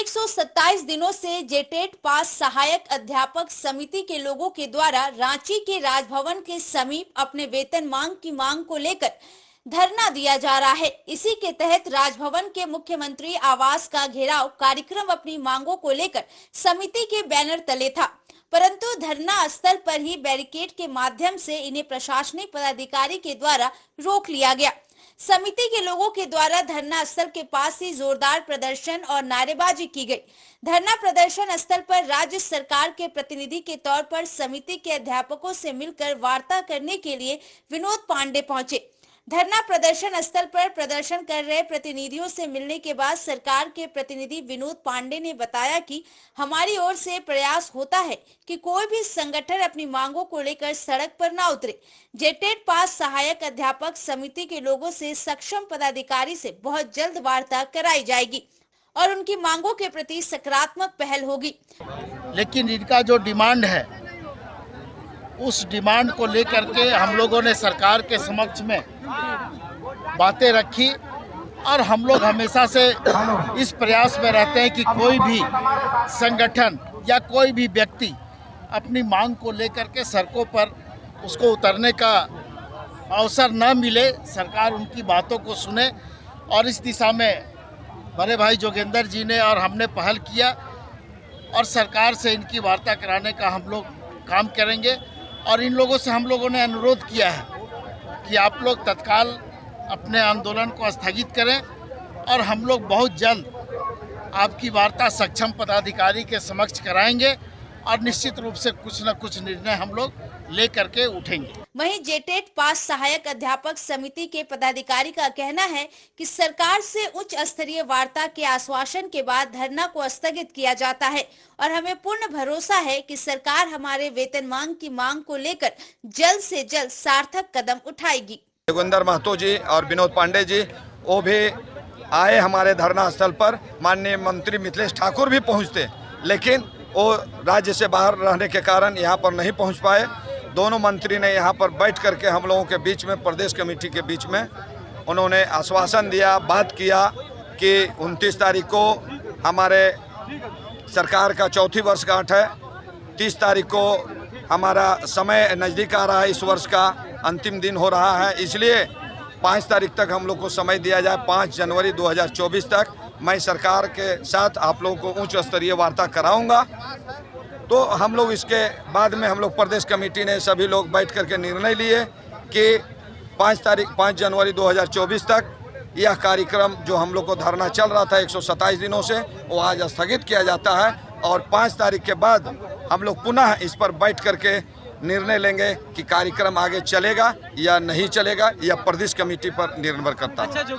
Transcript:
127 दिनों से जेटेट पास सहायक अध्यापक समिति के लोगों के द्वारा रांची के राजभवन के समीप अपने वेतन की मांग को लेकर धरना दिया जा रहा है। इसी के तहत राजभवन के मुख्यमंत्री आवास का घेराव कार्यक्रम अपनी मांगों को लेकर समिति के बैनर तले था, परंतु धरना स्थल पर ही बैरिकेड के माध्यम से इन्हें प्रशासनिक पदाधिकारी के द्वारा रोक लिया गया। समिति के लोगों के द्वारा धरना स्थल के पास ही जोरदार प्रदर्शन और नारेबाजी की गई। धरना प्रदर्शन स्थल पर राज्य सरकार के प्रतिनिधि के तौर पर समिति के अध्यापकों से मिलकर वार्ता करने के लिए विनोद पांडे पहुंचे। धरना प्रदर्शन स्थल पर प्रदर्शन कर रहे प्रतिनिधियों से मिलने के बाद सरकार के प्रतिनिधि विनोद पांडे ने बताया कि हमारी ओर से प्रयास होता है कि कोई भी संगठन अपनी मांगों को लेकर सड़क पर न उतरे। जेटेट पास सहायक अध्यापक समिति के लोगों से सक्षम पदाधिकारी से बहुत जल्द वार्ता कराई जाएगी और उनकी मांगों के प्रति सकारात्मक पहल होगी। लेकिन इनका जो डिमांड है, उस डिमांड को लेकर के हम लोगों ने सरकार के समक्ष में बातें रखी और हम लोग हमेशा से इस प्रयास में रहते हैं कि कोई भी संगठन या कोई भी व्यक्ति अपनी मांग को लेकर के सड़कों पर उसको उतरने का अवसर न मिले, सरकार उनकी बातों को सुने। और इस दिशा में बड़े भाई जोगेंद्र जी ने और हमने पहल किया और सरकार से इनकी वार्ता कराने का हम लोग काम करेंगे। और इन लोगों से हम लोगों ने अनुरोध किया है कि आप लोग तत्काल अपने आंदोलन को स्थगित करें और हम लोग बहुत जल्द आपकी वार्ता सक्षम पदाधिकारी के समक्ष कराएंगे और निश्चित रूप से कुछ न कुछ निर्णय हम लोग ले करके उठेंगे। वहीं जेटेट पास सहायक अध्यापक समिति के पदाधिकारी का कहना है कि सरकार से उच्च स्तरीय वार्ता के आश्वासन के बाद धरना को स्थगित किया जाता है और हमें पूर्ण भरोसा है कि सरकार हमारे वेतन की मांग को लेकर जल्द से जल्द सार्थक कदम उठाएगी। जोगेंद्र महतो जी और विनोद पांडे जी वो भी आए हमारे धरना स्थल पर। माननीय मंत्री मिथिलेश ठाकुर भी पहुंचते, लेकिन वो राज्य से बाहर रहने के कारण यहाँ पर नहीं पहुँच पाए। दोनों मंत्री ने यहाँ पर बैठ करके हम लोगों के बीच में, प्रदेश कमेटी के बीच में, उन्होंने आश्वासन दिया, बात किया कि 29 तारीख को हमारे सरकार का चौथी वर्षगांठ है। 30 तारीख को हमारा समय नज़दीक आ रहा है, इस वर्ष का अंतिम दिन हो रहा है, इसलिए 5 तारीख तक हम लोग को समय दिया जाए। 5 जनवरी 2024 तक मैं सरकार के साथ आप लोगों को उच्च स्तरीय वार्ता कराऊंगा। तो हम लोग इसके बाद में हम लोग प्रदेश कमेटी ने सभी लोग बैठ करके निर्णय लिए कि 5 जनवरी 2024 तक यह कार्यक्रम जो हम लोग को धरना चल रहा था 127 दिनों से, वो आज स्थगित किया जाता है और 5 तारीख के बाद हम लोग पुनः इस पर बैठ करके निर्णय लेंगे कि कार्यक्रम आगे चलेगा या नहीं चलेगा, या प्रदेश कमेटी पर निर्भर करता है।